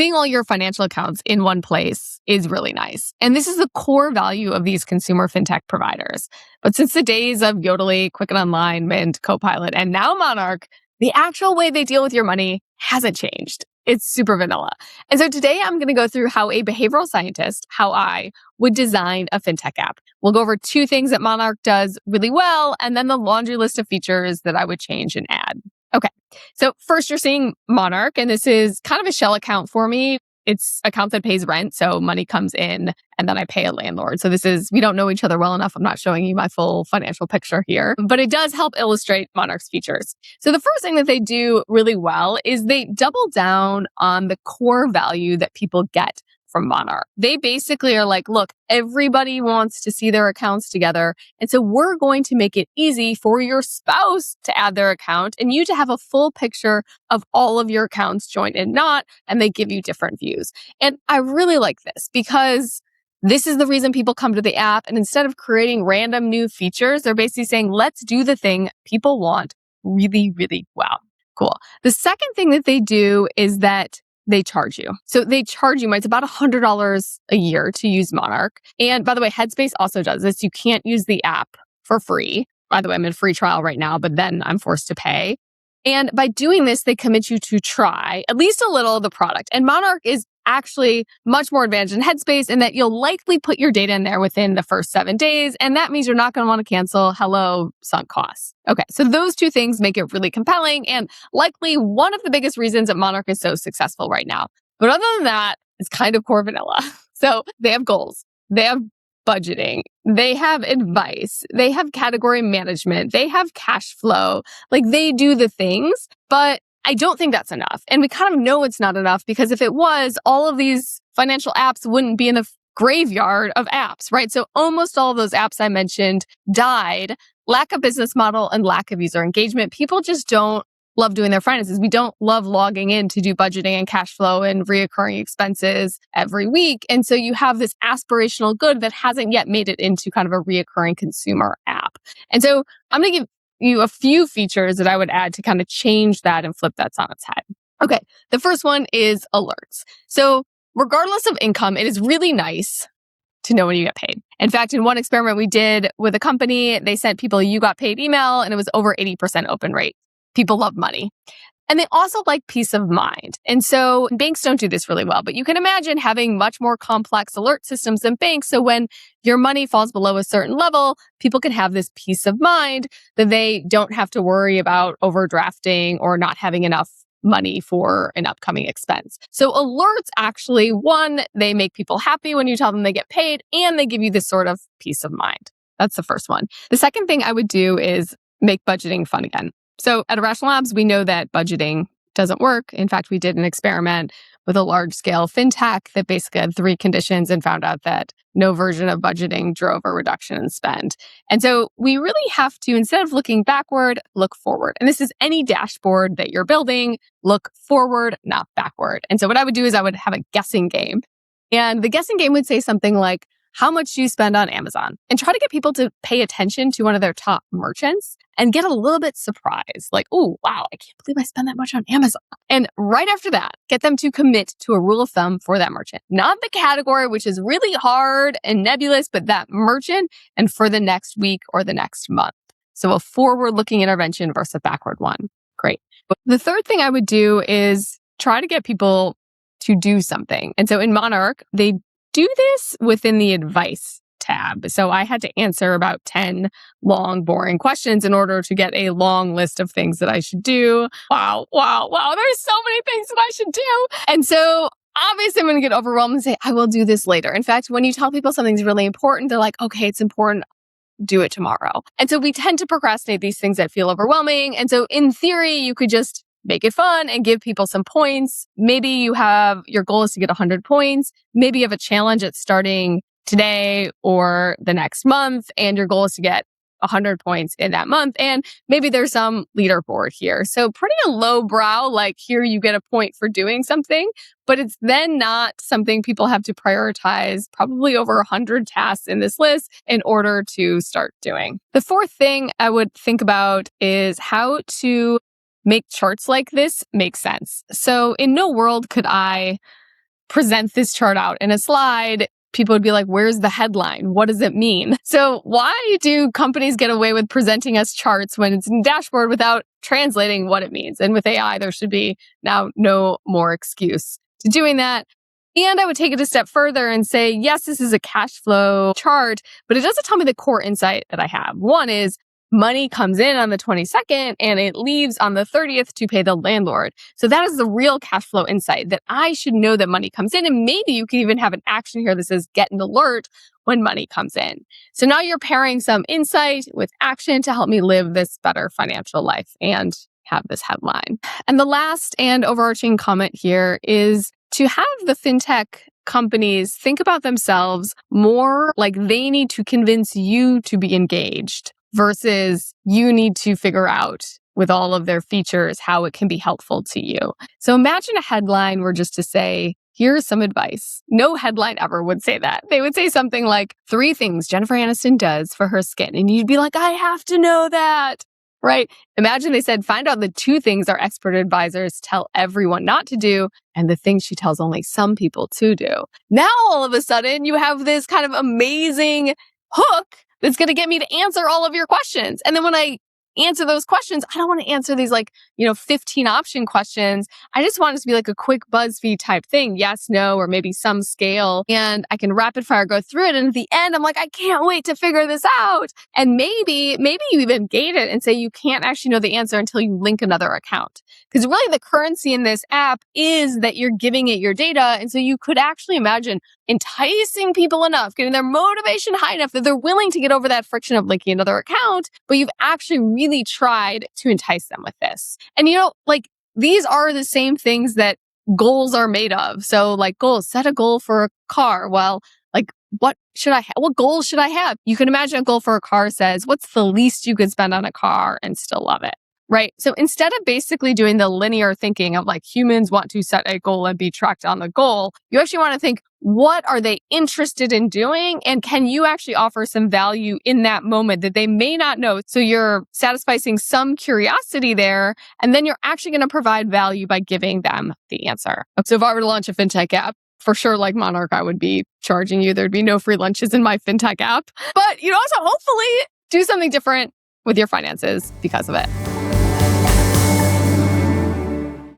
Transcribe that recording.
seeing all your financial accounts in one place is really nice. And this is the core value of these consumer fintech providers. But since the days of Yodlee, Quicken Online, Mint, Copilot, and now Monarch, the actual way they deal with your money hasn't changed. It's super vanilla. And so today I'm going to go through how a behavioral scientist, how I would design a fintech app. We'll go over 2 things that Monarch does really well, and then the laundry list of features that I would change and add. Okay, so first you're seeing Monarch, and this is kind of a shell account for me. It's account that pays rent, so money comes in, and then I pay a landlord. So we don't know each other well enough. I'm not showing you my full financial picture here, but it does help illustrate Monarch's features. So the first thing that they do really well is they double down on the core value that people get from Monarch. They basically are like, look, everybody wants to see their accounts together. And so we're going to make it easy for your spouse to add their account and you to have a full picture of all of your accounts joint and not, and they give you different views. And I really like this because this is the reason people come to the app. And instead of creating random new features, they're basically saying, let's do the thing people want really, really well. Cool. The second thing that they do is that they charge you. So they charge you, it's about $100 a year to use Monarch. And by the way, Headspace also does this. You can't use the app for free. By the way, I'm in free trial right now, but then I'm forced to pay. And by doing this, they commit you to try at least a little of the product. And Monarch is actually much more advanced than Headspace in that you'll likely put your data in there within the first 7 days. And that means you're not going to want to cancel. Hello, sunk costs. Okay, so those 2 things make it really compelling and likely one of the biggest reasons that Monarch is so successful right now. But other than that, it's kind of core vanilla. So they have goals. They have budgeting. They have advice. They have category management. They have cash flow. Like they do the things, but I don't think that's enough. And we kind of know it's not enough because if it was, all of these financial apps wouldn't be in the graveyard of apps, right? So almost all of those apps I mentioned died. Lack of business model and lack of user engagement. People just don't love doing their finances. We don't love logging in to do budgeting and cash flow and reoccurring expenses every week. And so you have this aspirational good that hasn't yet made it into kind of a reoccurring consumer app. And so I'm going to give you a few features that I would add to kind of change that and flip that on its head. Okay, the first one is alerts. So regardless of income, it is really nice to know when you get paid. In fact, in one experiment we did with a company, they sent people you got paid email and it was over 80% open rate. People love money. And they also like peace of mind. And so banks don't do this really well, but you can imagine having much more complex alert systems than banks. So when your money falls below a certain level, people can have this peace of mind that they don't have to worry about overdrafting or not having enough money for an upcoming expense. So alerts actually, one, they make people happy when you tell them they get paid, and they give you this sort of peace of mind. That's the first one. The second thing I would do is make budgeting fun again. So at Irrational Labs, we know that budgeting doesn't work. In fact, we did an experiment with a large-scale fintech that basically had 3 conditions and found out that no version of budgeting drove a reduction in spend. And so we really have to, instead of looking backward, look forward. And this is any dashboard that you're building, look forward, not backward. And so what I would do is I would have a guessing game. And the guessing game would say something like, how much do you spend on Amazon? And try to get people to pay attention to one of their top merchants and get a little bit surprised. Like, oh, wow, I can't believe I spend that much on Amazon. And right after that, get them to commit to a rule of thumb for that merchant. Not the category, which is really hard and nebulous, but that merchant and for the next week or the next month. So a forward-looking intervention versus a backward one. Great. But the third thing I would do is try to get people to do something. And so in Monarch, they do this within the advice tab. So I had to answer about 10 long, boring questions in order to get a long list of things that I should do. Wow. There's so many things that I should do. And so obviously I'm going to get overwhelmed and say, I will do this later. In fact, when you tell people something's really important, they're like, okay, it's important. Do it tomorrow. And so we tend to procrastinate these things that feel overwhelming. And so in theory, you could just make it fun and give people some points. Maybe you have, your goal is to get 100 points. Maybe you have a challenge at starting today or the next month, and your goal is to get 100 points in that month. And maybe there's some leaderboard here. So pretty low brow, like here you get a point for doing something, but it's then not something people have to prioritize probably over 100 tasks in this list in order to start doing. The fourth thing I would think about is how to make charts like this make sense. So in no world could I present this chart out in a slide, people would be like, where's the headline? What does it mean? So why do companies get away with presenting us charts when it's in a dashboard without translating what it means? And with AI, there should be now no more excuse to doing that. And I would take it a step further and say, yes, this is a cash flow chart, but it doesn't tell me the core insight that I have. One is money comes in on the 22nd and it leaves on the 30th to pay the landlord. So that is the real cash flow insight, that I should know that money comes in. And maybe you can even have an action here that says get an alert when money comes in. So now you're pairing some insight with action to help me live this better financial life and have this headline. And the last and overarching comment here is to have the fintech companies think about themselves more like they need to convince you to be engaged versus you need to figure out with all of their features how it can be helpful to you. So imagine a headline were just to say, here's some advice. No headline ever would say that. They would say something like 3 things Jennifer Aniston does for her skin. And you'd be like, I have to know that. Right? Imagine they said, find out the 2 things our expert advisors tell everyone not to do and the things she tells only some people to do. Now, all of a sudden, you have this kind of amazing hook that's going to get me to answer all of your questions. And then when I answer those questions, I don't want to answer these 15 option questions. I just want it to be like a quick BuzzFeed type thing. Yes, no, or maybe some scale. And I can rapid fire go through it. And at the end, I'm like, I can't wait to figure this out. And maybe you even gate it and say you can't actually know the answer until you link another account. Because really the currency in this app is that you're giving it your data. And so you could actually imagine enticing people enough, getting their motivation high enough that they're willing to get over that friction of linking another account, but you've actually really tried to entice them with this. And these are the same things that goals are made of. So goals, set a goal for a car. Well, what should I what goals should I have? You can imagine a goal for a car says, what's the least you could spend on a car and still love it? Right? So instead of basically doing the linear thinking of humans want to set a goal and be tracked on the goal, you actually want to think, what are they interested in doing? And can you actually offer some value in that moment that they may not know? So you're satisfying some curiosity there, and then you're actually going to provide value by giving them the answer. So if I were to launch a fintech app, for sure, like Monarch, I would be charging you. There'd be no free lunches in my fintech app. But you'd also hopefully do something different with your finances because of it.